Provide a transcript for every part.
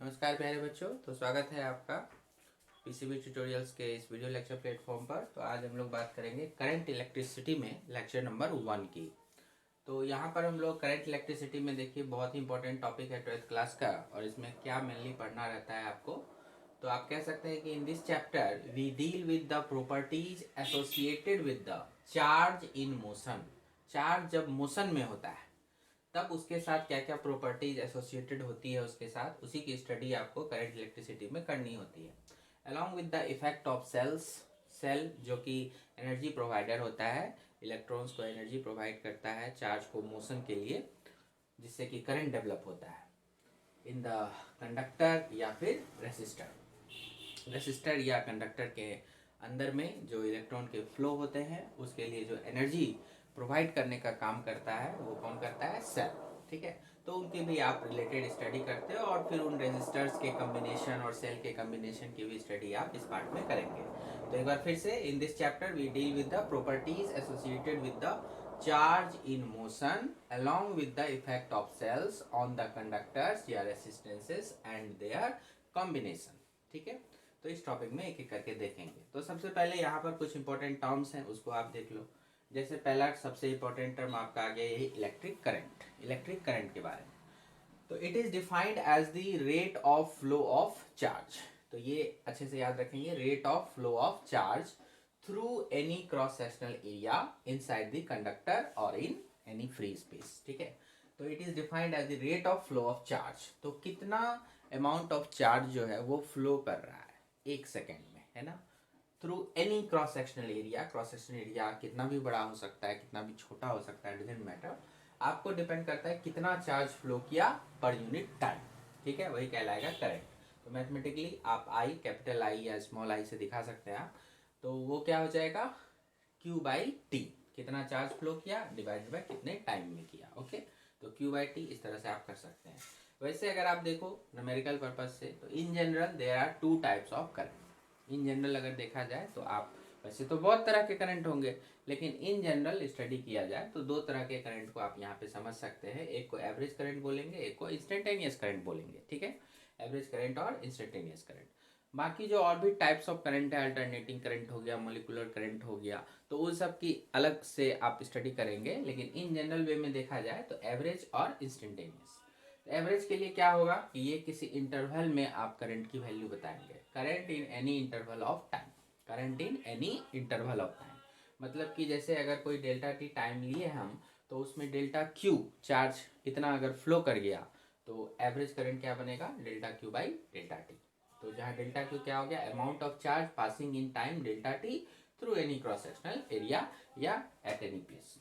नमस्कार प्यारे बच्चों। तो स्वागत है आपका पीसीबी ट्यूटोरियल्स के इस वीडियो लेक्चर प्लेटफॉर्म पर। तो आज हम लोग बात करेंगे करंट इलेक्ट्रिसिटी में लेक्चर नंबर 1 की। तो यहाँ पर हम लोग करंट इलेक्ट्रिसिटी में देखिए बहुत ही इंपॉर्टेंट टॉपिक है 12th क्लास का, और इसमें क्या मेनली पढ़ना रहता है आपको। तो आप कह सकते हैं कि in this chapter we deal with the properties associated with the charge in motion. Charge जब मोशन में होता है तब उसके साथ क्या क्या प्रॉपर्टीज एसोसिएटेड होती है, उसके साथ उसी की स्टडी आपको करंट इलेक्ट्रिसिटी में करनी होती है। Along with the effect of cells, cell जो कि एनर्जी प्रोवाइडर होता है, इलेक्ट्रॉन्स को एनर्जी प्रोवाइड करता है चार्ज को मोशन के लिए, जिससे कि करंट डेवलप होता है इन द कंडक्टर या फिर रेसिस्टर। रेसिस्टर या कंडक्टर के अंदर में जो इलेक्ट्रॉन के फ्लो होते हैं उसके लिए जो एनर्जी प्रोवाइड करने का काम करता है वो कौन करता है? सेल। ठीक है, तो उनकी भी आप रिलेटेड स्टडी करते हो, और फिर उन रेजिस्टर्स के कम्बिनेशन और सेल के कम्बिनेशन की भी स्टडी आप इस पार्ट में करेंगे। तो एक बार फिर से, in this chapter we deal with the properties associated with the charge in motion along with the effect of cells on the conductors या resistances and their combination। ठीक है, तो इस टॉपिक में एक एक करके देखेंगे। तो सबसे पहले यहाँ पर कुछ इंपॉर्टेंट टर्म्स हैं, उसको आप देख लो। जैसे पहला सबसे इंपॉर्टेंट टर्म आपका आ गया यही इलेक्ट्रिक करंट। इलेक्ट्रिक करंट के बारे में तो it is defined as the rate of flow of charge. तो ये अच्छे से याद रखेंगे, rate of flow of charge through any cross sectional area inside the conductor और इन एनी फ्री स्पेस। ठीक है, तो it is defined as the rate of flow of charge. तो कितना अमाउंट ऑफ चार्ज जो है वो फ्लो कर रहा है एक सेकेंड में, है ना, through any cross sectional area. Cross sectional area कितना भी बड़ा हो सकता है, कितना भी छोटा हो सकता है, डजंट मैटर, आपको डिपेंड करता है कितना चार्ज फ्लो किया पर यूनिट टाइम। ठीक है, वही कहलाएगा करंट। तो मैथमेटिकली आप आई, कैपिटल आई या स्मॉल आई से दिखा सकते हैं आप। तो वो क्या हो जाएगा? Q बाई टी, कितना चार्ज फ्लो किया डिवाइडेड बाय कितने टाइम में किया। ओके, तो Q बाई टी इस तरह से आप कर सकते हैं। वैसे अगर आप देखो न्यूमेरिकल पर्पज से, तो in general there are 2 types of current. In general अगर देखा जाए तो आप, वैसे तो बहुत तरह के करंट होंगे, लेकिन इन जनरल स्टडी किया जाए तो 2 तरह के करंट को आप यहाँ पे समझ सकते हैं। एक को एवरेज करंट बोलेंगे, एक को इंस्टेंटेनियस करंट बोलेंगे। ठीक है, एवरेज करंट और इंस्टेंटेनियस करंट। बाकी जो और भी टाइप्स ऑफ करंट है, अल्टरनेटिंग करंट हो गया, मोलिकुलर करंट हो गया, तो उन सब की अलग से आप स्टडी करेंगे। लेकिन इन जनरल वे में देखा जाए तो एवरेज और इंस्टेंटेनियस। एवरेज के लिए क्या होगा कि ये किसी इंटरवल में आप करंट की वैल्यू बताएंगे। Current in any interval of time. Current in any interval of time मतलब कि जैसे अगर कोई डेल्टा टी टाइम लिए हम, तो उसमें डेल्टा क्यू चार्ज इतना अगर फ्लो कर गया, तो एवरेज करंट क्या बनेगा? Delta Q by delta T. तो जहाँ डेल्टा क्यू क्या हो गया? Amount of charge passing in time delta T through any cross sectional area या at any place.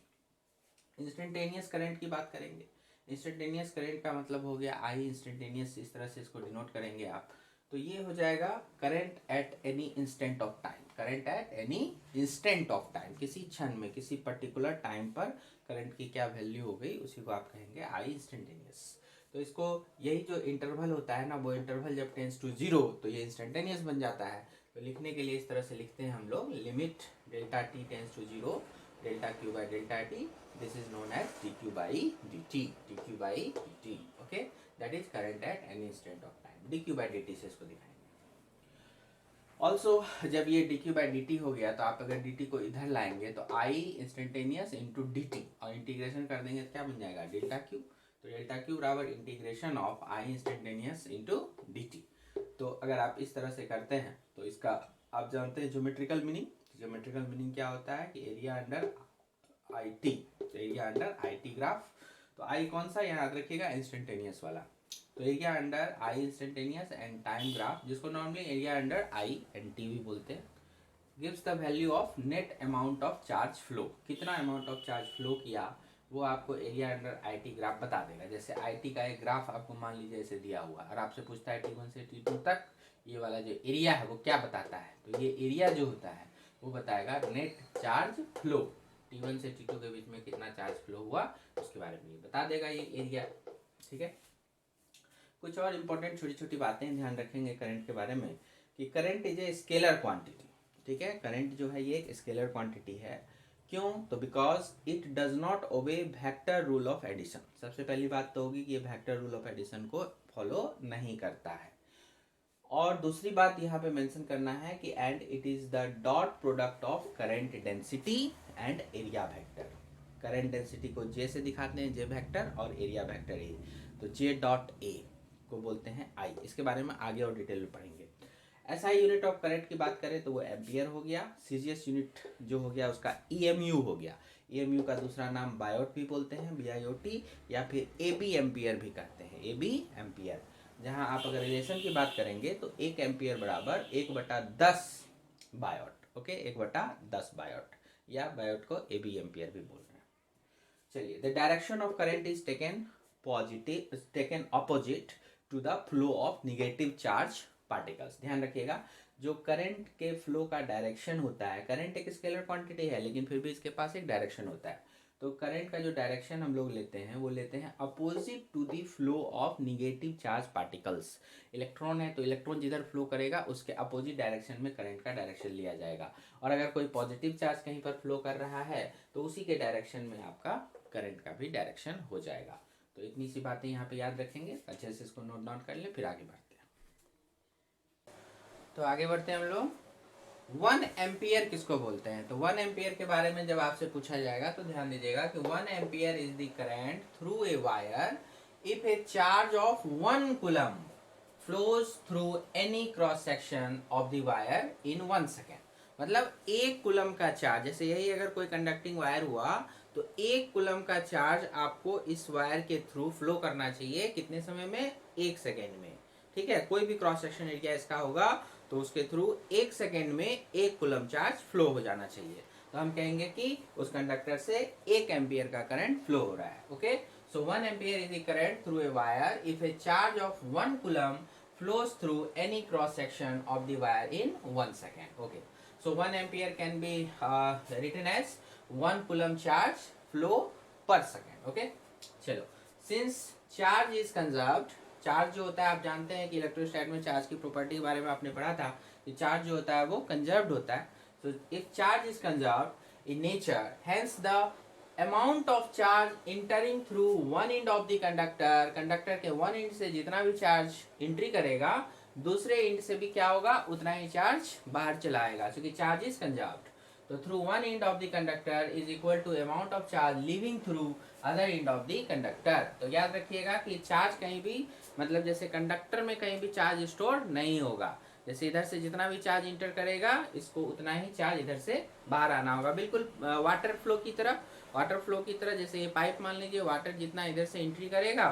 Instantaneous current की बात करेंगे। इंस्टेंटेनियस करंट का मतलब हो गया आई इंस्टेंटेनियस, इस तरह से इसको डिनोट करेंगे आप। तो ये हो जाएगा current at any instant of time. Current at any instant of time, किसी क्षण में, किसी पर्टिकुलर टाइम पर करंट की क्या वैल्यू हो गई, उसी को आप कहेंगे आई इंस्टेंटेनियस। तो इसको, यही जो इंटरवल होता है ना, वो इंटरवल जब टेंस टू जीरो तो ये इंस्टेंटेनियस बन जाता है। तो लिखने के लिए इस तरह से लिखते हैं हम लोग, limit delta T tends to zero delta Q by delta T, this is known as dq by dt, dq by dt, okay, that is current at any instant of time। dq by dt से इसको दिखाएंगे। Also जब ये dq by dt हो गया, तो आप अगर dt को इधर लाएंगे तो i इंस्टेंटेनियस इंटू dt, और इंटीग्रेशन कर देंगे तो क्या बन जाएगा? Delta Q. तो डेल्टा क्यू बराबर integration of i instantaneous into dt। तो अगर आप इस तरह से करते हैं तो इसका आप जानते हैं ज्योमेट्रिकल मीनिंग। ज्योमेट्रिकल मीनिंग क्या होता है कि एरिया अंडर आई टी, तो area under I T graph. तो आई कौन सा याद रखिएगा? इंस्टेंटेनियस वाला। तो area under I instantaneous and time graph, जिसको normally area under I and T भी बोलते हैं, gives the value of net amount of charge flow. कितना अमाउंट ऑफ चार्ज फ्लो किया वो आपको area under I T graph बता देगा। जैसे आई टी का एक ग्राफ आपको मान लीजिए ऐसे दिया हुआ, और आपसे पूछता है T1 से T2 तक ये वाला जो एरिया है वो क्या बताता है, तो ये एरिया जो होता है वो बताएगा नेट चार्ज फ्लो। T1 से T2 के बीच में कितना चार्ज फ्लो हुआ उसके बारे में ये बता देगा ये एरिया। ठीक है, कुछ और इंपॉर्टेंट छोटी छोटी बातें ध्यान रखेंगे करंट के बारे में, कि current is a scalar quantity. ठीक है, करंट जो है ये एक स्केलर क्वांटिटी है। क्यों? तो because it does not obey vector rule of addition. सबसे पहली बात तो होगी कि ये वेक्टर रूल ऑफ एडिशन को फॉलो नहीं करता है। और दूसरी बात यहाँ पे मेंशन करना है कि and it is the dot product of current density and area vector. Current density को जे से दिखाते हैं, जे वेक्टर, और एरिया वेक्टर ए, तो जे डॉट ए को बोलते हैं आई। इसके बारे में आगे और डिटेल में पढ़ेंगे। एसआई यूनिट ऑफ करंट की बात करें तो वो एम्पियर हो गया। सीजीएस यूनिट जो हो गया उसका ईएमयू हो गया। ईएमयू का दूसरा नाम बायोट भी बोलते हैं, बीआईओटी, या फिर एबी एम्पियर भी कहते हैं, एबी एम्पियर। जहां आप अगर रिलेशन की बात करेंगे तो 1 एम्पियर बराबर 1/10 बायोट। ओके, 1/10 बायोट, या बायोट को एबी एम्पियर भी बोल रहे हैं। चलिए, the direction of current is taken opposite to the flow of negative charge particles. ध्यान रखिएगा, जो करंट के फ्लो का डायरेक्शन होता है, करंट एक स्केलर क्वांटिटी है लेकिन फिर भी इसके पास एक डायरेक्शन होता है। तो करंट का जो डायरेक्शन हम लोग लेते हैं वो लेते हैं opposite to the flow of negative charge particles. Electron है तो इलेक्ट्रॉन जिधर फ्लो करेगा उसके अपोजिट डायरेक्शन में करंट का डायरेक्शन लिया जाएगा। और अगर कोई पॉजिटिव चार्ज कहीं पर फ्लो कर रहा है तो उसी के डायरेक्शन में आपका करंट का भी डायरेक्शन हो जाएगा। तो इतनी सी बातें यहाँ पे याद रखेंगे, अच्छे से इसको नोट डाउन कर ले, फिर आगे बढ़ते हैं। तो आगे बढ़ते हैं हम लोग। 1 एम्पियर किसको बोलते हैं? तो 1 एम्पियर के बारे में जब आपसे पूछा जाएगा तो ध्यान दीजिएगा कि 1 ampere is the current through a wire if A charge of 1 coulomb flows through any cross section of the wire in 1 second. मतलब 1 कूलम का चार्ज, जैसे यही अगर कोई कंडक्टिंग वायर हुआ तो 1 कूलम का चार्ज आपको इस वायर के थ्रू फ्लो करना चाहिए। कितने समय में? 1 सेकेंड में। ठीक है, कोई भी क्रॉस सेक्शन एरिया इसका होगा तो उसके थ्रू 1 सेकेंड में 1 कूलम चार्ज फ्लो हो जाना चाहिए। तो हम कहेंगे कि उस कंडक्टर से 1 एम्पियर का करंट फ्लो हो रहा है। Okay, so 1 ampere is the current through a wire if A charge of 1 coulomb flows through any cross section of the wire in 1 second. Okay, so 1 ampere can be written as 1 coulomb charge flow per second. Okay, चलो, since charge is conserved, charge जो होता है आप जानते हैं कि इलेक्ट्रोस्टैट में charge की प्रॉपर्टी के बारे में आपने पढ़ा था कि चार्ज जो होता है वो कंजर्व्ड होता है। So if charge is conserved in nature, hence the amount of charge entering through one end of the conductor, conductor के वन एंड से जितना भी चार्ज एंट्री करेगा दूसरे एंड से भी क्या होगा, उतना ही चार्ज बाहर चला आएगा, क्योंकि चार्ज इज कंजर्व्ड। तो through one end of the conductor is equal to amount of charge leaving through other end of the conductor. तो याद रखिएगा कि चार्ज कहीं भी, मतलब जैसे कंडक्टर में कहीं भी चार्ज स्टोर नहीं होगा। जैसे इधर से जितना भी चार्ज इंटर करेगा इसको उतना ही चार्ज इधर से बाहर आना होगा। बिल्कुल वाटर फ्लो की तरह, वाटर फ्लो की तरह। जैसे ये पाइप मान लीजिए, वाटर जितना इधर से एंट्री करेगा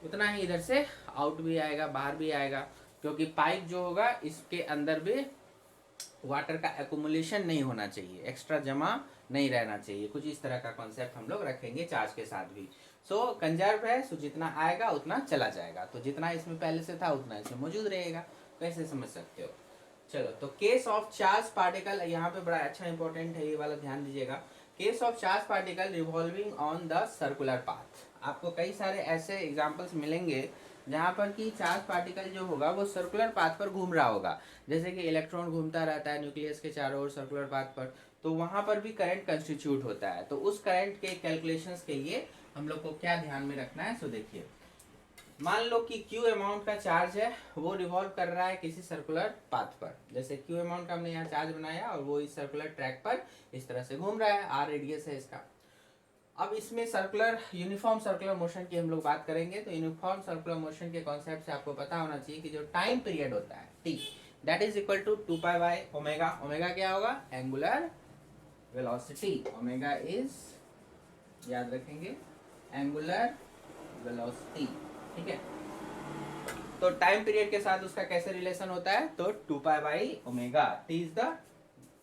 उतना ही इधर से आउट भी आएगा, बाहर भी आएगा, क्योंकि पाइप जो होगा इसके अंदर भी वाटर का एक्युमुलेशन नहीं होना चाहिए, एक्स्ट्रा जमा नहीं रहना चाहिए। कुछ इस तरह का कॉन्सेप्ट हम लोग रखेंगे चार्ज के साथ भी। सो कंजर्व है, सो जितना आएगा उतना चला जाएगा, तो जितना इसमें पहले से था उतना इसमें मौजूद रहेगा। कैसे समझ सकते हो? चलो, तो केस ऑफ चार्ज पार्टिकल यहाँ पे बड़ा अच्छा इंपॉर्टेंट है, ये वाला ध्यान दीजिएगा। Case of charge particle revolving on the circular path. आपको कई सारे ऐसे एग्जांपल्स मिलेंगे जहाँ पर कि चार्ज पार्टिकल जो होगा वो सर्कुलर पाथ पर घूम रहा होगा। जैसे कि इलेक्ट्रॉन घूमता रहता है न्यूक्लियस के चारों ओर सर्कुलर पाथ पर, तो वहाँ पर भी करंट कंस्टिट्यूट होता है। तो उस करंट के कैलकुलेशंस के लिए हम लोग को क्या ध्यान में रखना है? सो देखिए, मान लो कि Q अमाउंट का चार्ज है, वो रिवॉल्व कर रहा है किसी सर्कुलर पाथ पर। जैसे Q अमाउंट का हमने यहाँ चार्ज बनाया और वो इस सर्कुलर ट्रैक पर इस तरह से घूम रहा है, R रेडियस है इसका। अब इसमें सर्कुलर, यूनिफॉर्म सर्कुलर मोशन की हम लोग बात करेंगे। तो यूनिफॉर्म सर्कुलर मोशन के कॉन्सेप्ट से आपको पता होना चाहिए कि जो टाइम पीरियड होता है T, that is equal to 2π/ओमेगा। ओमेगा क्या होगा? Angular velocity. ओमेगा इज, याद रखेंगे, एंगुलर वेलोसिटी। ठीक है, तो टाइम पीरियड के साथ उसका कैसे रिलेशन होता है? तो 2π/ओमेगा, T is the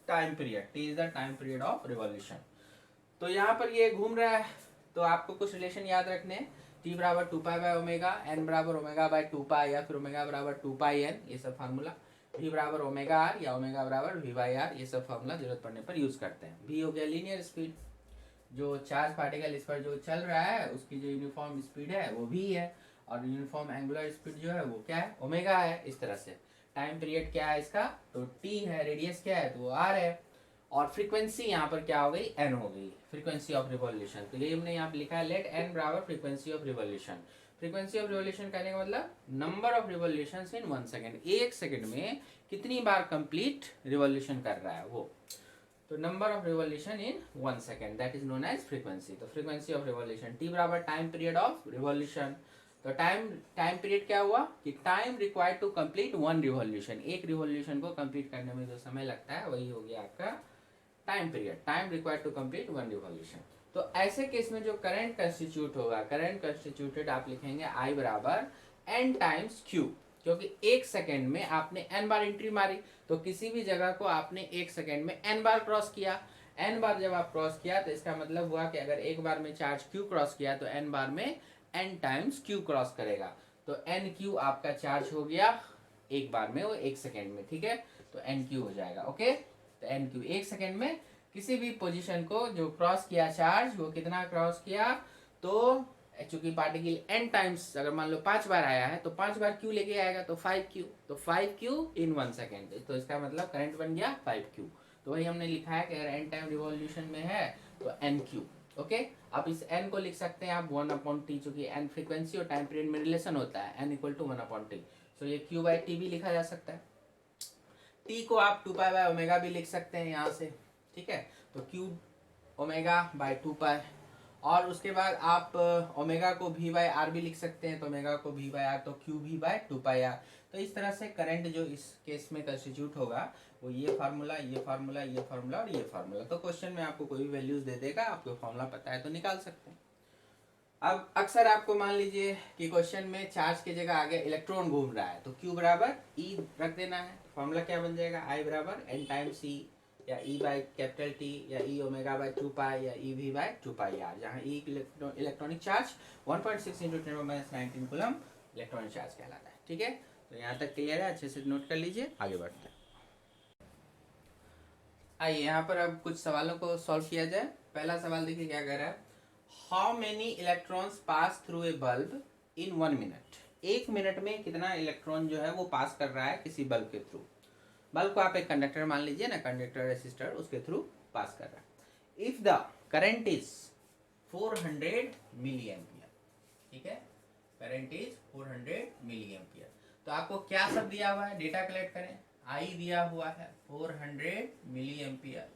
time period, T is the time period of revolution. तो यहाँ पर ये घूम रहा है, तो आपको कुछ रिलेशन याद रखने हैं। टी बराबर 2π/ओमेगा, एन बराबर ओमेगा/2π, या फिर ओमेगा बराबर 2πn, ये सब फार्मूला। वी बराबर ओमेगा आर या ओमेगा बराबर v/r, ये सब फार्मूला जरूरत पड़ने पर यूज करते हैं। वी हो गया लीनियर स्पीड, जो चार्ज पार्टिकल इस पर जो चल रहा है उसकी जो यूनिफॉर्म स्पीड है वो v है, और यूनिफॉर्म एंगुलर स्पीड जो है वो क्या है? ओमेगा है। इस तरह से टाइम पीरियड क्या है इसका? तो t है, रेडियस क्या है? तो वो r है। और फ्रीक्वेंसी यहाँ पर क्या हो गई, एन हो गई, फ्रीक्वेंसी ऑफ रिवॉल्यूशन। तो ये हमने यहाँ पे लिखा है लेट एन बराबर frequency of revolution. Frequency of revolution कहने का मतलब number of revolutions in 1 second, एक सेकेंड में कितनी बार कंप्लीट रिवॉल्यूशन कर रहा है वो। तो number of revolution in 1 second, that is known as frequency. तो फ्रीक्वेंसी ऑफ रिवॉल्यूशन, टी बराबर टाइम पीरियड ऑफ रिवॉल्यूशन। तो टाइम पीरियड क्या हुआ कि time required to complete 1 revolution, एक रिवॉल्यूशन को कंप्लीट करने में जो समय लगता है वही हो गया आपका time period, time required to complete 1 revolution. तो ऐसे केस में जो करंट कंस्टिट्यूट होगा, करंट कंस्टिट्यूटेड आप लिखेंगे आई बराबर एन टाइम्स क्यू, क्योंकि एक सेकेंड में आपने एन बार एंट्री मारी, तो किसी भी जगह को आपने एक सेकेंड में एन बार क्रॉस किया। एन बार जब आप क्रॉस किया तो इसका मतलब हुआ कि अगर एक बार में चार्ज क्यू क्रॉस किया तो एन बार में एन टाइम्स क्यू क्रॉस करेगा। तो एन क्यू आपका चार्ज हो गया एक बार में, वो एक सेकेंड में, ठीक है। तो एन क्यू हो जाएगा, ओके। तो एन क्यू एक सेकेंड में किसी भी पोजीशन को जो क्रॉस किया चार्ज, वो कितना क्रॉस किया, तो चूंकि पार्टिकल एन टाइम्स अगर मान लो 5 बार आया है तो 5 बार क्यू लेके आएगा, तो 5Q, तो 5Q इन 1 सेकेंड। तो इसका मतलब करंट बन गया 5Q। तो वही हमने लिखा है कि अगर एन टाइम रिवॉल्यूशन में है तो NQ, ओके। आप इस n को लिख सकते हैं आप 1/t, चूंकि n फ्रीक्वेंसी और टाइम पीरियड में रिलेशन होता है, n = 1/t। तो ये Q/T भी लिखा जा सकता है। t को आप 2π/ω भी लिख सकते हैं यहाँ से, ठीक है। तो Q/2π, और उसके बाद आप ओमेगा को V/R भी लिख सकते हैं, तो ओमेगा को V/R, तो QV/2πR। तो इस तरह से करंट जो इस केस में कंस्टिट्यूट होगा वो ये फार्मूला, ये फार्मूला, ये फार्मूला और ये फार्मूला। तो क्वेश्चन में आपको कोई भी वैल्यूज दे देगा, आपको फार्मूला पता है तो निकाल सकते हैं। अब अक्सर आपको मान लीजिए कि क्वेश्चन में चार्ज की जगह आगे इलेक्ट्रॉन घूम रहा है, तो Q बराबर E रख देना है। फार्मूला क्या बन जाएगा, I बराबर N टाइम्स C, या E/T, या E⍵/2π, या EV/2πR, जहाँ E electronic charge 1.6 × 10⁻⁹ coulomb electronic charge कहलाता है, ठीक है। तो यहाँ तक क्लियर है, अच्छे से नोट कर लीजिए, आगे बढ़ते हैं। आइए यहाँ पर अब कुछ सवालों को सॉल्व किया जाए। पहला सवाल देखिए क्या कह रहा है, how many electrons pass through A bulb in 1 minute. 1 minute में कितना इलेक्ट्रॉन जो है वो पास कर रहा है किसी बल्ब के थ्रू। बल्ब को आप एक कंडक्टर मान लीजिए ना, कंडक्टर रेसिस्टर, उसके थ्रू पास कर रहा है। If the current is 400 milli ampere, ठीक है, करंट इज 400 मिली एम्पियर। तो आपको क्या सब दिया हुआ है, डेटा कलेक्ट करें। आई दिया हुआ है 400 मिली एम्पियर,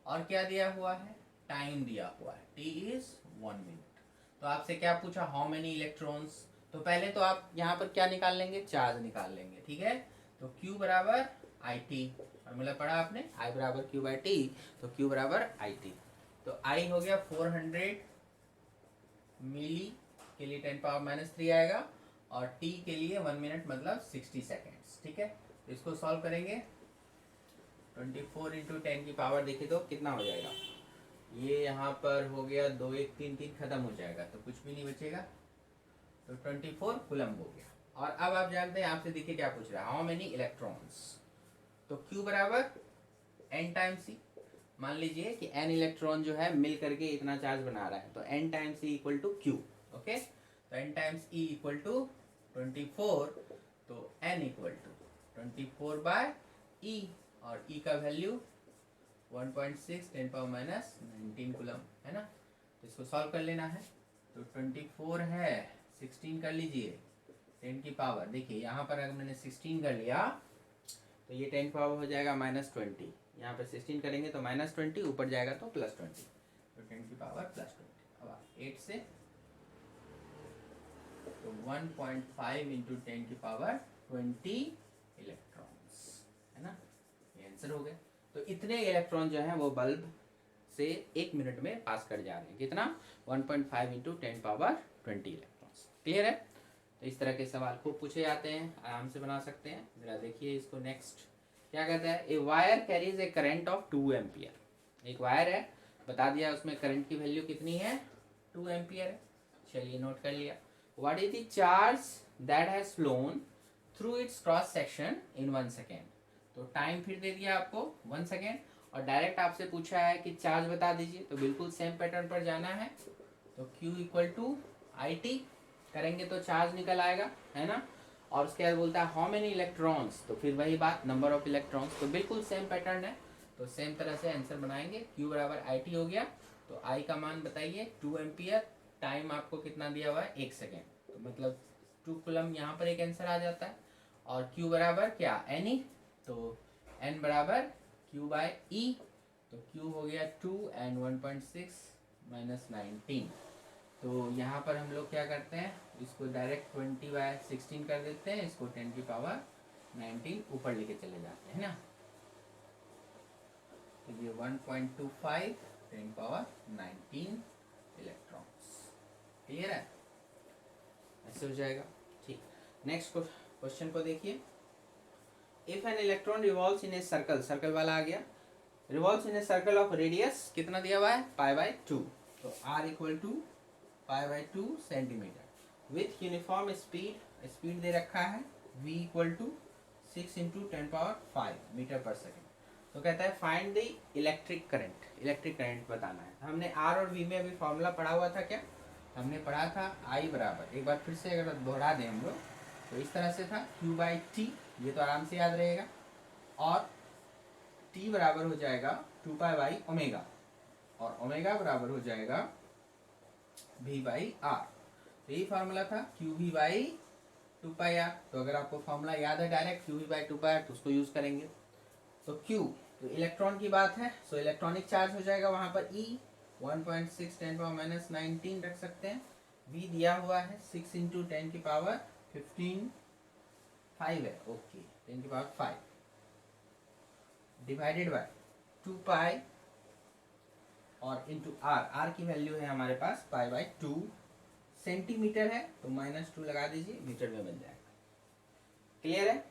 और क्या दिया हुआ है, टाइम दिया हुआ है, टी इज 1 मिनट। तो आपसे क्या पूछा, हाउ मेनी इलेक्ट्रॉन्स। तो पहले तो आप यहाँ पर क्या निकाल लेंगे, चार्ज निकाल लेंगे, ठीक है। तो Q बराबर IT, फॉर्मूला पढ़ा आपने, I बराबर Q/T, तो Q बराबर IT। तो I हो गया 400 मिली के लिए 10⁻³ आएगा, और T के लिए 1 मिनट मतलब 60 सेकेंड्स, ठीक है। तो इसको सॉल्व करेंगे, 24 × 10⁻, देखिए तो कितना हो जाएगा, ये यहाँ पर हो गया 2 1 3 3 खत्म हो जाएगा, तो कुछ भी नहीं बचेगा, तो 24 कूलम हो गया। और अब आप जानते हैं, आपसे देखिए क्या पूछ रहा है, हाउ मेनी इलेक्ट्रॉन्स। तो Q बराबर N टाइम्स C। मान लीजिए कि N इलेक्ट्रॉन जो है मिल करके इतना चार्ज बना रहा है, तो N times E = Q, okay. तो N टाइम्स E = 24, तो N = 24/E, और E का वैल्यू 1.6 10⁻⁹ कूलम है ना। तो इसको सॉल्व कर लेना है। तो 24 है, 16 कर लीजिए, 10 की पावर, देखिए यहाँ पर अगर मैंने 16 कर लिया तो ये 10 पावर हो जाएगा -20, यहाँ पर 16 करेंगे तो -20, ऊपर जाएगा तो +20, तो 10 की पावर +20। अब 8 से, तो 1.5 × 10 की पावर 20 इलेक्ट्रॉन्स, है ना, ये आंसर हो गया। तो इतने इलेक्ट्रॉन जो हैं वो बल्ब से 1 मिनट में पास कर जा रहे हैं, कितना, 1.5 × 10⁻20 इलेक्ट्रॉन्स। क्लियर है। तो इस तरह के सवाल खूब पूछे जाते हैं, आराम से बना सकते हैं। जरा देखिए इसको, नेक्स्ट क्या कहता है, a wire carries a current of 2 ampere. एक वायर है, बता दिया उसमें करंट की वैल्यू कितनी है, 2 एम्पियर है, चलिए नोट कर लिया। What is the charge that has phloem through it's cross section in 1 second. तो टाइम फिर दे दिया आपको 1 सेकेंड, और डायरेक्ट आपसे पूछा है कि चार्ज बता दीजिए, तो बिल्कुल सेम पैटर्न पर जाना है। तो Q = IT करेंगे तो चार्ज निकल आएगा, है ना। और उसके बाद बोलता है हाउ मेनी इलेक्ट्रॉन्स, तो फिर वही बात, नंबर ऑफ इलेक्ट्रॉन्स, तो बिल्कुल सेम पैटर्न है। तो सेम तरह से आंसर बनाएंगे, Q बराबर IT हो गया, तो I का मान बताइए 2 एम्पियर, टाइम आपको कितना दिया हुआ है 1 सेकेंड, तो मतलब 2 कूलम यहाँ पर एक आंसर आ जाता है। और Q बराबर क्या NE, तो N बराबर Q बाय E, तो Q हो गया 2 and 1.6 माइनस 19। तो यहाँ पर हम लोग क्या करते हैं, इसको डायरेक्ट 20/16 कर देते हैं, इसको 10 की पावर 19 ऊपर लेके चले जाते हैं ना, तो ये 1.25 10 पावर 19 इलेक्ट्रॉन्स। क्लियर है, ऐसे हो जाएगा। ठीक, नेक्स्ट क्वेश्चन को देखिए। If an electron revolves in a circle, circle वाला आ गया, revolves in a circle of radius कितना दिया हुआ है π/2, तो r equal to π/2 centimetre with uniform speed, speed दे रखा है v equal to 6 × 10⁵ metre per second. तो कहता है find the electric current, electric current बताना है। हमने r और v में अभी फॉर्मूला पढ़ा हुआ था, क्या हमने पढ़ा था, I बराबर, एक बार फिर से अगर दोहरा दें हम लोग, तो इस तरह से था Q/T, ये तो आराम से याद रहेगा, और T बराबर हो जाएगा 2π/ω, और ओमेगा बराबर हो जाएगा v/r। तो यही फार्मूला था QV/2πr। तो अगर आपको फार्मूला याद है डायरेक्ट QV/2πr, तो उसको यूज करेंगे। तो Q, तो इलेक्ट्रॉन की बात है, सो इलेक्ट्रॉनिक चार्ज हो जाएगा वहां पर E 1.6 10 - 19 रख सकते हैं। V दिया हुआ है 6 × 10 की पावर 15 5 है, ओके 10 की पावर 5 डिवाइडेड बाय 2π और इंटू r की वैल्यू है हमारे पास π/2, सेंटीमीटर है तो -2 लगा दीजिए, मीटर में बन जाएगा। क्लियर है,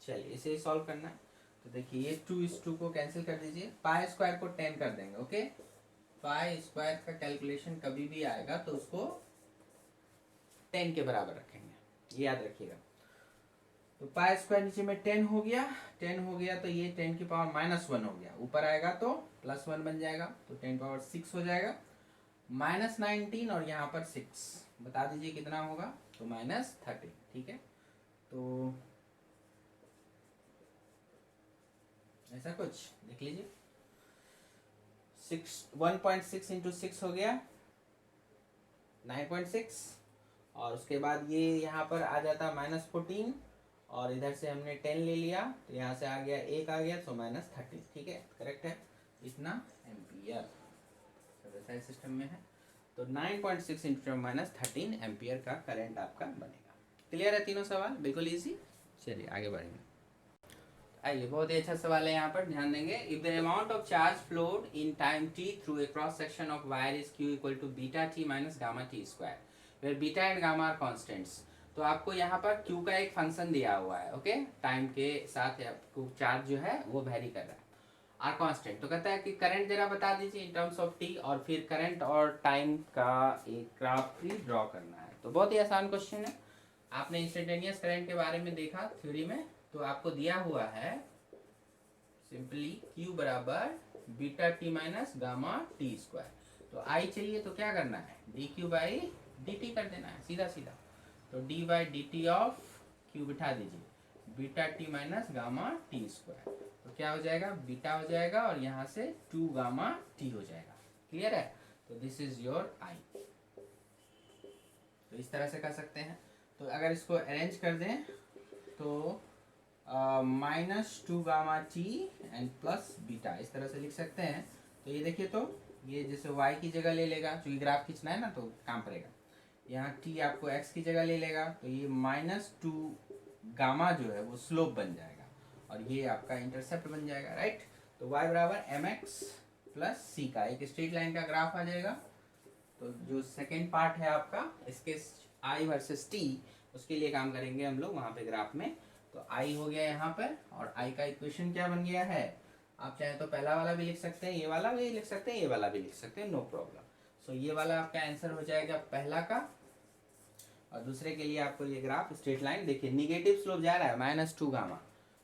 चलिए इसे सॉल्व करना है। तो देखिए ये 2 इस 2 को कैंसिल कर दीजिए, π² को 10 कर देंगे, ओके। π² का कैलकुलेशन कभी भी आएगा तो उसको 10 के बराबर रखेंगे, ये याद रखिएगा। तो π² नीचे में 10 हो गया, 10 हो गया तो ये 10 की पावर -1 हो गया, ऊपर आएगा तो +1 बन जाएगा, तो 10 पावर 6 हो जाएगा, -19 और यहाँ पर 6 बता दीजिए कितना होगा, तो -13। ठीक है, तो ऐसा कुछ देख लीजिए, 1.6 × 6 हो गया 9.6, और उसके बाद ये यहाँ पर आ जाता -14, और इधर से हमने 10 ले लिया तो यहाँ से आ गया 1 आ गया, तो -13। ठीक है, करेक्ट है, इतना एम्पियर ऐसा सिस्टम में है। तो 9.6 × 13 एम्पियर का करंट आपका बनेगा। क्लियर है तीनों सवाल, बिल्कुल इजी। चलिए आगे बढ़ेंगे। आइए, बहुत ही अच्छा सवाल है, यहाँ पर ध्यान देंगे। If the amount of charge flowed in time t through a cross section of wire is q equal to βt - γt², where beta and gamma are constants. तो आपको यहाँ पर q का एक फंक्शन दिया हुआ है, ओके, टाइम के साथ आपको चार्ज जो है वो वेरी कर रहा है, आर कांस्टेंट। तो कहता है कि करंट जरा बता दीजिए इन टर्म्स ऑफ t, और फिर करंट और टाइम का एक ग्राफ भी ड्रॉ करना है। तो बहुत ही आसान क्वेश्चन है, आपने इंस्टेंटेनियस करंट के बारे में देखा थ्योरी में, तो आपको दिया हुआ है सिंपली Q बराबर βt - γt²। तो I चाहिए तो क्या करना है, dq/dt कर देना है, सीधा सीधा। तो d/dt ऑफ Q बिठा दीजिए, βt - γt², तो क्या हो जाएगा, बीटा हो जाएगा, और यहाँ से 2γt हो जाएगा। क्लियर है, तो दिस इज योर I। तो इस तरह से कर सकते हैं। तो अगर इसको अरेंज कर दें तो -2γt एंड प्लस बीटा, इस तरह से लिख सकते हैं। तो ये देखिए, तो ये जैसे y की जगह ले लेगा, क्योंकि ग्राफ खींचना है ना तो काम पड़ेगा। यहाँ t आपको x की जगह ले लेगा, तो ये -2γ जो है वो स्लोप बन जाएगा, और ये आपका इंटरसेप्ट बन जाएगा, राइट। तो y बराबर mx प्लस c का एक स्ट्रेट लाइन का ग्राफ आ जाएगा। तो जो सेकेंड पार्ट है आपका इसके I वर्सेस t, उसके लिए काम करेंगे हम लोग वहाँ पे ग्राफ में। तो I हो गया यहाँ पर, और I का इक्वेशन क्या बन गया है, आप चाहे तो पहला वाला भी लिख सकते हैं, ये वाला भी लिख सकते हैं, ये वाला भी लिख सकते हैं, नो प्रॉब्लम। सो ये वाला आपका आंसर हो जाएगा पहला का, और दूसरे के लिए आपको ये ग्राफ स्ट्रेट लाइन देखिए, निगेटिव स्लोप जा रहा है -2γ,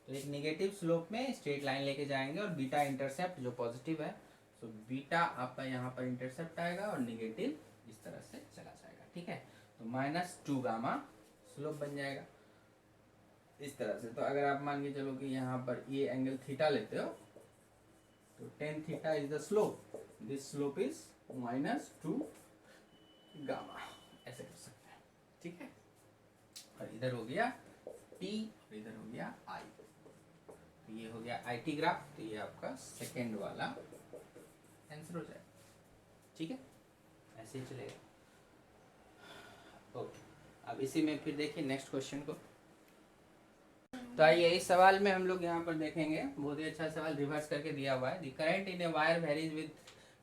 तो एक निगेटिव स्लोप में स्ट्रेट लाइन लेके जाएंगे, और बीटा इंटरसेप्ट जो पॉजिटिव है, तो बीटा आपका यहाँ पर इंटरसेप्ट आएगा और निगेटिव इस तरह से चला जाएगा। ठीक है, तो -2γ स्लोप बन जाएगा इस तरह से। तो अगर आप मान के चलो कि यहाँ पर ये एंगल थीटा लेते हो, तो tan theta is the slope, this slope is -2 gamma, ऐसे कर सकते हैं, ठीक है। और इधर हो गया टी और इधर हो गया आई, तो ये हो गया IT ग्राफ। तो ये आपका सेकेंड वाला आंसर हो जाएगा, ठीक है, ऐसे ही चलेगा। ओके, अब इसी में फिर देखिए नेक्स्ट क्वेश्चन को। तो आइए इस सवाल में हम लोग यहाँ पर देखेंगे, बहुत ही अच्छा सवाल रिवर्स करके दिया हुआ है। The current in a wire varies with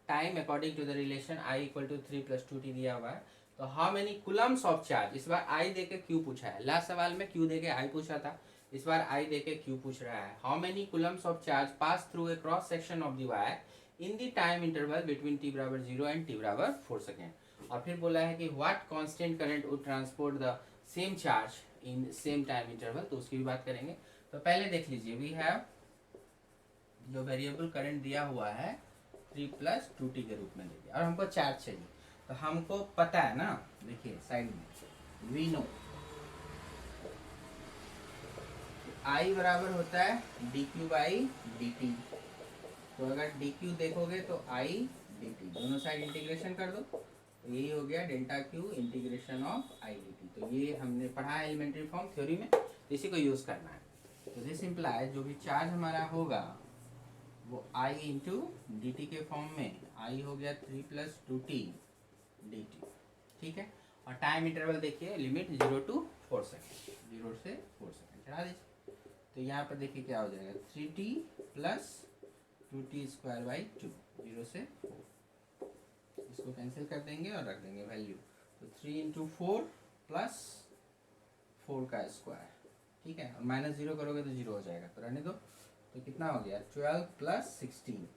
time according to the relation I = 3 + 2t दिया हुआ है। तो how many coulombs of charge, इस बार I देके Q पूछा है, लास्ट सवाल में Q देके I पूछा था, इस बार I देके Q पूछ रहा है। How many coulombs of charge pass through a cross section of the wire in the time interval between t = 0 and t = 4 second. और फिर बोला है कि what constant current would transport the same charge in same time interval, तो उसकी भी बात करेंगे। तो पहले देख लीजिए, वी हैव जो वेरिएबल करंट दिया हुआ है 3 + 2t के रूप में देखिए, और हमको चार्ज चाहिए। तो हमको पता है ना, देखिए साइड में वी नो I बराबर होता है dq/dt। तो अगर dq देखोगे तो I dt, दोनों साइड इंटीग्रेशन कर दो, तो यही हो गया ΔQ integration of I dt। तो ये हमने पढ़ा है एलिमेंट्री फॉर्म थ्योरी में, इसी को यूज करना है। तो दिस इम्प्लाइज जो भी चार्ज हमारा होगा वो I इंटू डी टी के फॉर्म में, I हो गया 3 + 2t dt, ठीक है। और टाइम इंटरवल देखिए, लिमिट 0 to 4 सेकेंड, 0 से 4 सेकेंड चढ़ा दीजिए। तो यहाँ पर देखिए क्या हो जाएगा, 3t + 2t² 2, 0 से 4, इसको कैंसिल कर देंगे और रख देंगे वैल्यू। तो 3 × 4 + 4 का स्क्वायर, ठीक है, और -0 करोगे तो 0 हो जाएगा, तो रहने दो। तो कितना हो गया, 12 + 16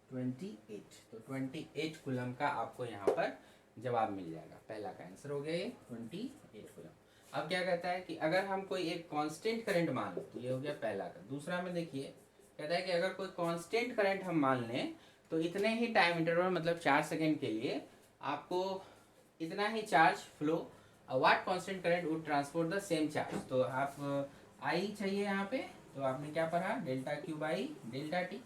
28। तो 28 कूलम का आपको यहाँ पर जवाब मिल जाएगा। पहला का आंसर हो गया ये 28 कूलम। अब क्या कहता है कि अगर हम कोई एक कांस्टेंट करंट मान लो, तो ये हो गया पहला का। दूसरा में देखिए कहता है कि अगर कोई कांस्टेंट करंट हम मान लें तो इतने ही टाइम इंटरवल मतलब 4 सेकेंड के लिए आपको इतना ही charge flow, what constant current would transport the same charge. तो आप आई चाहिए यहाँ पे, तो आपने क्या पढ़ा, ΔQ/ΔT।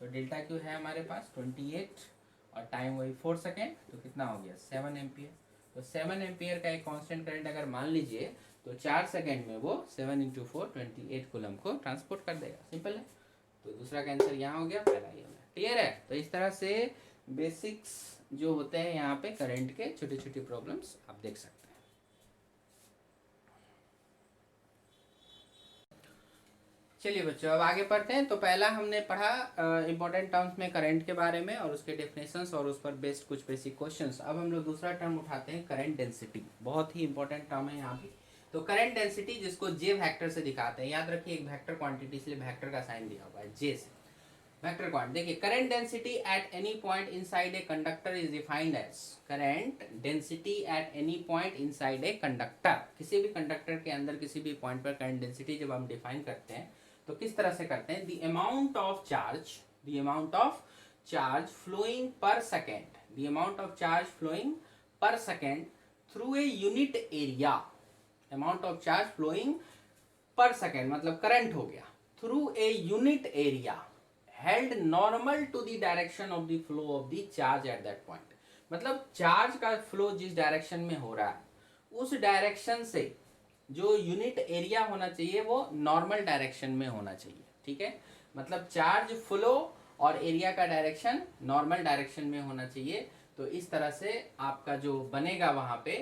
तो ΔQ है हमारे पास 28 और टाइम वही 4 सेकेंड, तो कितना हो गया 7 एम्पियर। तो 7 एम्पियर का एक कांस्टेंट करंट अगर मान लीजिए तो 4 सेकेंड में वो 7 × 4 28 कूलम को ट्रांसपोर्ट कर देगा, सिंपल है। तो दूसरा का आंसर यहाँ हो गया, पहला ये हो गया, क्लियर है। तो इस तरह से बेसिक्स जो होते हैं यहाँ पे करंट के छोटे छोटे प्रॉब्लम्स आप देख सकते हैं। चलिए बच्चों अब आगे पढ़ते हैं। तो पहला हमने पढ़ा इंपॉर्टेंट टर्म्स में करंट के बारे में और उसके डेफिनेशंस और उस पर बेस्ड कुछ बेसिक क्वेश्चंस। अब हम लोग दूसरा टर्म उठाते हैं करंट डेंसिटी, बहुत ही इंपॉर्टेंट टर्म है यहाँ पे। तो करंट डेंसिटी जिसको जे वेक्टर से दिखाते हैं, याद रखिए एक वेक्टर क्वांटिटी इसलिए वेक्टर का साइन दिया हुआ है जे से, वेक्टर क्वांटिटी। देखिए current density at any point inside a conductor is defined as, current density at any point inside a conductor, किसी भी कंडक्टर के अंदर किसी भी पॉइंट पर करंट डेंसिटी जब हम डिफाइन करते हैं तो किस तरह से करते हैं, the amount of charge flowing per second, the amount of charge flowing per second through a unit area, amount of charge flowing per second मतलब करंट हो गया, through a unit area held normal to the direction of the flow of the charge at that point. मतलब charge का flow जिस direction में हो रहा है उस डायरेक्शन से जो यूनिट एरिया होना चाहिए वो नॉर्मल डायरेक्शन में होना चाहिए, ठीक है। मतलब चार्ज फ्लो और एरिया का डायरेक्शन नॉर्मल डायरेक्शन में होना चाहिए। तो इस तरह से आपका जो बनेगा वहां पे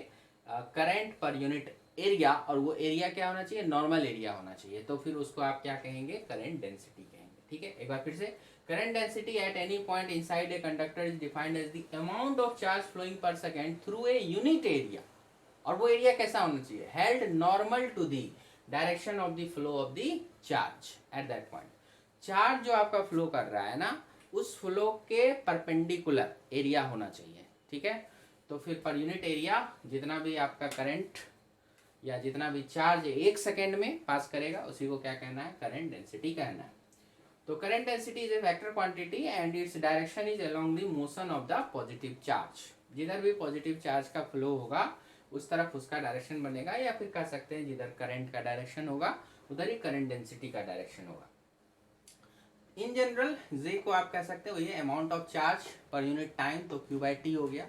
करंट पर यूनिट एरिया, और वो एरिया क्या होना चाहिए, नॉर्मल एरिया होना चाहिए। तो फिर उसको आप क्या कहेंगे, करंट डेंसिटी कहेंगे, ठीक है। एक बार फिर से, current density at any point inside a conductor is defined as the amount of charge flowing per second through a unit area, और वो एरिया कैसा होना चाहिए, held normal to the direction of the flow of the charge at that point. Charge जो आपका flow कर रहा है ना उस फ्लो के परपेंडिकुलर एरिया होना चाहिए, ठीक है। तो फिर पर यूनिट एरिया जितना भी आपका करंट या जितना भी चार्ज 1 सेकेंड में पास करेगा उसी को क्या कहना है, करंट डेंसिटी कहना है। तो current density is a vector quantity and its direction is along the motion of the positive charge. जिधर भी पॉजिटिव चार्ज का फ्लो होगा उस तरफ उसका डायरेक्शन बनेगा, या फिर कह सकते हैं जिधर करंट का डायरेक्शन होगा उधर ही करंट डेंसिटी का डायरेक्शन होगा। इन जनरल जे को आप कह सकते हो ये amount of charge per unit time, तो क्यू बाई टी हो गया,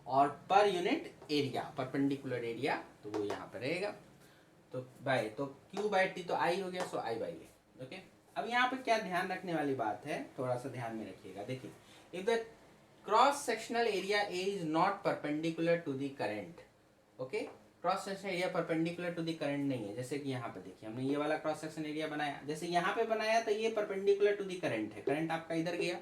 और per unit area, perpendicular area, तो वो यहाँ पर रहेगा। तो बाय, तो क्यू बाई टी तो आई हो गया, सो आई बाई ए। ओके, अब यहाँ पे क्या ध्यान रखने वाली बात है, थोड़ा सा ध्यान में रखिएगा। देखिए, if the cross sectional area A is not perpendicular to the current, okay, cross section area perpendicular to the current नहीं है। जैसे कि यहाँ पे देखिए, हमने ये वाला क्रॉस सेक्शन एरिया बनाया, जैसे यहाँ पे बनाया तो ये परपेंडिकुलर टू द करंट है, करंट आपका इधर गया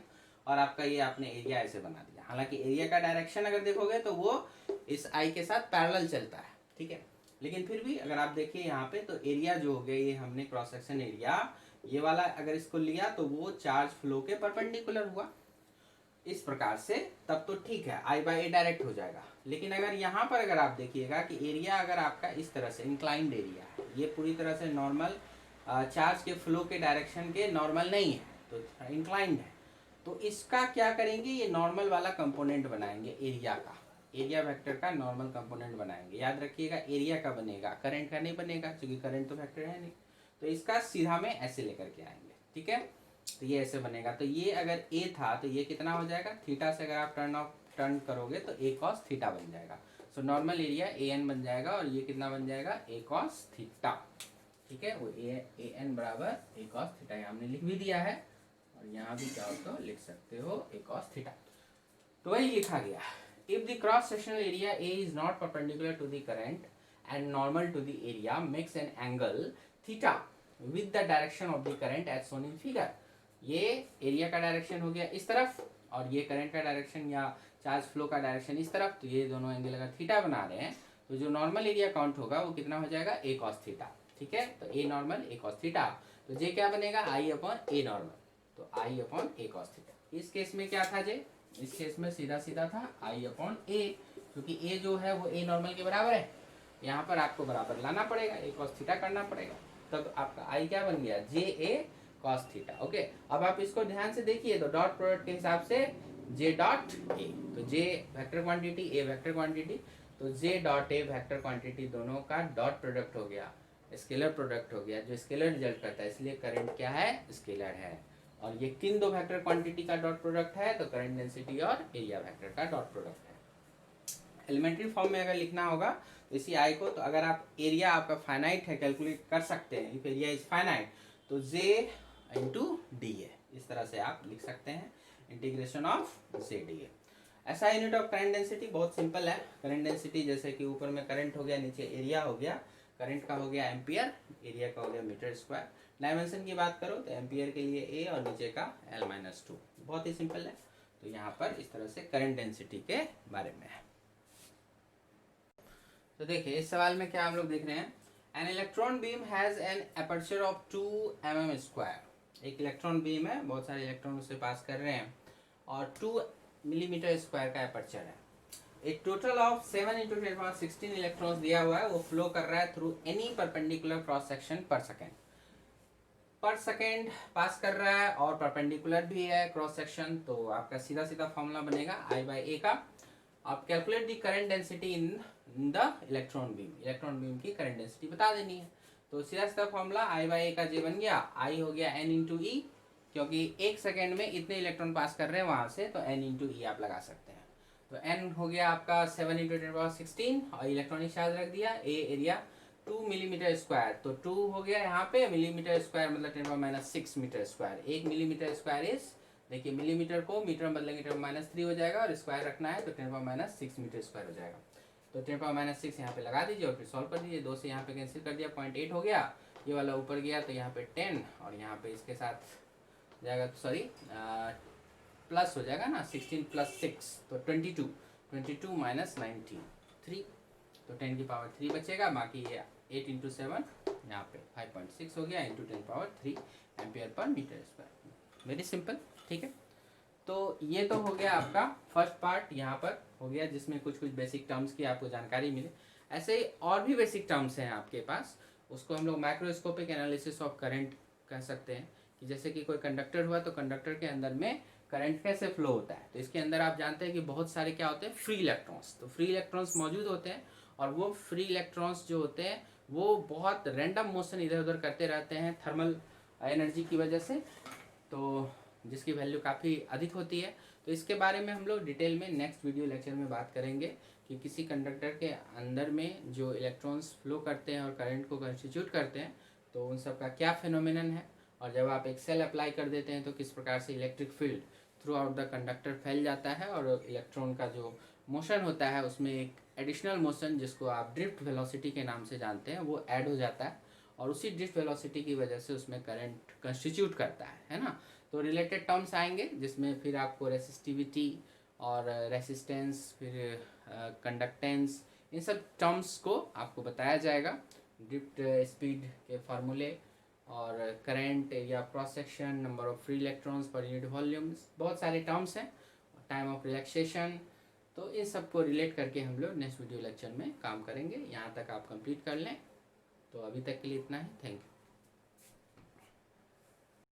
और आपका ये आपने एरिया ऐसे बना दिया। हालांकि एरिया का डायरेक्शन अगर देखोगे तो वो इस आई के साथ पैरेलल चलता है, ठीक है, लेकिन फिर भी अगर आप देखिए यहाँ पे तो एरिया जो हो गया, ये हमने क्रॉस सेक्शन एरिया ये वाला अगर इसको लिया तो वो चार्ज फ्लो के परपेंडिकुलर हुआ इस प्रकार से, तब तो ठीक है, आई बाई ए डायरेक्ट हो जाएगा। लेकिन अगर यहाँ पर अगर आप देखिएगा कि एरिया अगर आपका इस तरह से इंक्लाइंड एरिया है, ये पूरी तरह से नॉर्मल चार्ज के फ्लो के डायरेक्शन के नॉर्मल नहीं है, तो इंक्लाइंड है, तो इसका क्या करेंगे, ये नॉर्मल वाला कंपोनेंट बनाएंगे एरिया का, एरिया वेक्टर का नॉर्मल कंपोनेंट बनाएंगे। याद रखिएगा एरिया का बनेगा, करंट का नहीं बनेगा, क्योंकि करंट तो वेक्टर है नहीं, तो इसका सीधा में ऐसे लेकर के आएंगे, ठीक है, तो ये ऐसे बनेगा। तो ये अगर ए था तो ये कितना हो जाएगा, थीटा से अगर आप टर्न करोगे तो ए कॉस थीटा बन जाएगा। So normal area A n बन जाएगा, और ये कितना बन जाएगा, ए कॉस थीटा, ठीक है, वो ए एन बराबर ए कॉस थीटा हमने लिख भी दिया है, और यहाँ भी चाहो तो लिख सकते हो ए कॉस थीटा, तो वही लिखा गया। If the cross sectional area A is not perpendicular to the current and normal to the area makes an angle theta with the direction of the current as shown in figure. ये area का direction हो गया इस तरफ, और ये current का direction या चार्ज फ्लो का डायरेक्शन इस तरफ, तो ये दोनों एंगल अगर थीटा बना रहे हैं तो जो नॉर्मल एरिया काउंट होगा वो कितना हो जाएगा, ए कॉस थीटा, ठीक है, तो a normal A cos theta, तो जे क्या बनेगा, आई अपॉन ए नॉर्मल, तो आई अपॉन ए कॉस थीटा। इस केस में क्या था जे, इस केस में सीधा सीधा था आई अपॉन ए, क्योंकि ए जो है वो ए नॉर्मल के बराबर है, यहाँ पर आपको बराबर लाना पड़ेगा, ए कॉस थीटा करना पड़ेगा, तब आपका आई क्या बन गया, जे ए कॉस थीटा। ओके, अब आप इसको ध्यान से देखिए, तो डॉट प्रोडक्ट के हिसाब से जे डॉट ए, तो जे वेक्टर क्वांटिटी ए वेक्टर क्वांटिटी, तो J dot A vector quantity दोनों का डॉट प्रोडक्ट हो गया, स्केलर प्रोडक्ट हो गया, जो स्केलर रिजल्ट करता है, इसलिए करंट क्या है, स्केलर है। और ये किन दो वेक्टर क्वांटिटी का डॉट प्रोडक्ट है, तो करंट डेंसिटी और एरिया वेक्टर का डॉट प्रोडक्ट है। एलिमेंट्री फॉर्म में अगर लिखना होगा तो इसी आई को, तो अगर आप एरिया आपका फाइनाइट है कैलकुलेट कर सकते हैं, इफ एरिया इज फाइनाइट तो जे इंटू डी ए, इस तरह से आप लिख सकते हैं, integration of J D A. ऐसा यूनिट ऑफ करंट डेंसिटी बहुत सिंपल है। करंट डेंसिटी जैसे कि ऊपर में करंट हो गया, नीचे एरिया हो गया, करंट का हो गया एम्पियर, एरिया का हो गया मीटर स्क्वायर। डायमेंशन की बात करो तो एम्पियर के लिए ए और नीचे का L-2, बहुत ही सिंपल है। तो यहाँ पर इस तरह से करंट डेंसिटी के बारे में है। तो देखिए इस सवाल में क्या हम लोग देख रहे हैं, an electron beam has an aperture of 2 mm²। एक इलेक्ट्रॉन बीम है, बहुत सारे इलेक्ट्रॉन उससे पास कर रहे हैं, और 2 मिलीमीटर स्क्वायर का अपर्चर है। एक टोटल ऑफ 7 × 10⁻16 इलेक्ट्रॉन्स दिया हुआ है, वो फ्लो कर रहा है through any perpendicular cross section पर सेकेंड पास कर रहा है, और परपेंडिकुलर भी है क्रॉस सेक्शन, तो आपका सीधा सीधा फॉर्मूला बनेगा आई बाई ए का। आप calculate the current density in the electron beam की करंट डेंसिटी बता देनी है। तो सीधा सीधा फॉर्मूला आई बाई ए का जे बन गया, आई हो गया n इंटू ई, क्योंकि एक सेकेंड में इतने इलेक्ट्रॉन पास कर रहे हैं वहां से, तो n इंटू ई आप लगा सकते हैं। तो n हो गया आपका 7 × 10⁻16, और इलेक्ट्रॉनिक चार्ज रख दिया, ए एरिया 2 मिलीमीटर स्क्वायर, तो 2 हो गया यहाँ पे, मिलीमीटर स्क्वायर मतलब 10⁻6 metre square. 1 millimetre square is, देखिए मिलीमीटर को मीटर में बदलेंगे 10⁻3 हो जाएगा, और स्क्वायर रखना है तो 10⁻6 मीटर स्क्वायर हो जाएगा। तो 10⁻6 यहाँ पे लगा दीजिए और फिर सॉल्व कर दीजिए, 2 से यहाँ पे कैंसिल कर दिया, 0.8 हो गया, ये वाला ऊपर गया तो यहाँ पे 10, और यहाँ पे इसके साथ जाएगा तो सॉरी प्लस हो जाएगा ना, 16 + 6 तो 22 - 19 3, तो 10 की पावर 3 बचेगा, बाकी ये 8 × 7 यहाँ पे 5.6 हो गया, × 10⁻3 ampere per metre square. Very simple, ठीक है। तो ये तो हो गया आपका फर्स्ट पार्ट, यहाँ पर हो गया जिसमें कुछ बेसिक टर्म्स की आपको जानकारी मिले। ऐसे ही और भी बेसिक टर्म्स हैं आपके पास, उसको हम लोग माइक्रोस्कोपिक एनालिसिस ऑफ करंट कह सकते हैं, कि जैसे कि कोई कंडक्टर हुआ तो कंडक्टर के अंदर में करंट कैसे फ्लो होता है। तो इसके अंदर आप जानते हैं कि बहुत सारे क्या होते हैं, फ्री इलेक्ट्रॉन्स, तो फ्री इलेक्ट्रॉन्स मौजूद होते हैं, और वो फ्री इलेक्ट्रॉन्स जो होते हैं वो बहुत रैंडम मोशन इधर उधर करते रहते हैं थर्मल एनर्जी की वजह से, तो जिसकी वैल्यू काफ़ी अधिक होती है। तो इसके बारे में हम लोग डिटेल में नेक्स्ट वीडियो लेक्चर में बात करेंगे कि किसी कंडक्टर के अंदर में जो इलेक्ट्रॉन्स फ्लो करते हैं और करंट को कंस्टिट्यूट करते हैं तो उन सब का क्या फिनोमिनन है, और जब आप एक सेल अप्लाई कर देते हैं तो किस प्रकार से electric field through out the conductor फैल जाता है, और इलेक्ट्रॉन का जो मोशन होता है उसमें एक एडिशनल मोशन जिसको आप ड्रिफ्ट वेलोसिटी के नाम से जानते हैं वो ऐड हो जाता है, और उसी ड्रिफ्ट वेलोसिटी की वजह से उसमें करंट कंस्टिट्यूट करता है ना। तो रिलेटेड टर्म्स आएंगे जिसमें फिर आपको रेसिस्टिविटी और रेसिस्टेंस, फिर कंडक्टेंस, इन सब टर्म्स को आपको बताया जाएगा। ड्रिफ्ट स्पीड के फार्मूले और current, area cross section, number of free electrons per unit volumes, बहुत सारे टर्म्स हैं, टाइम ऑफ रिलैक्सेशन। तो इन सब को रिलेट करके हम लोग नेक्स्ट वीडियो लेक्चर में काम करेंगे। यहाँ तक आप कंप्लीट कर लें। तो अभी तक के लिए इतना ही। Thank you.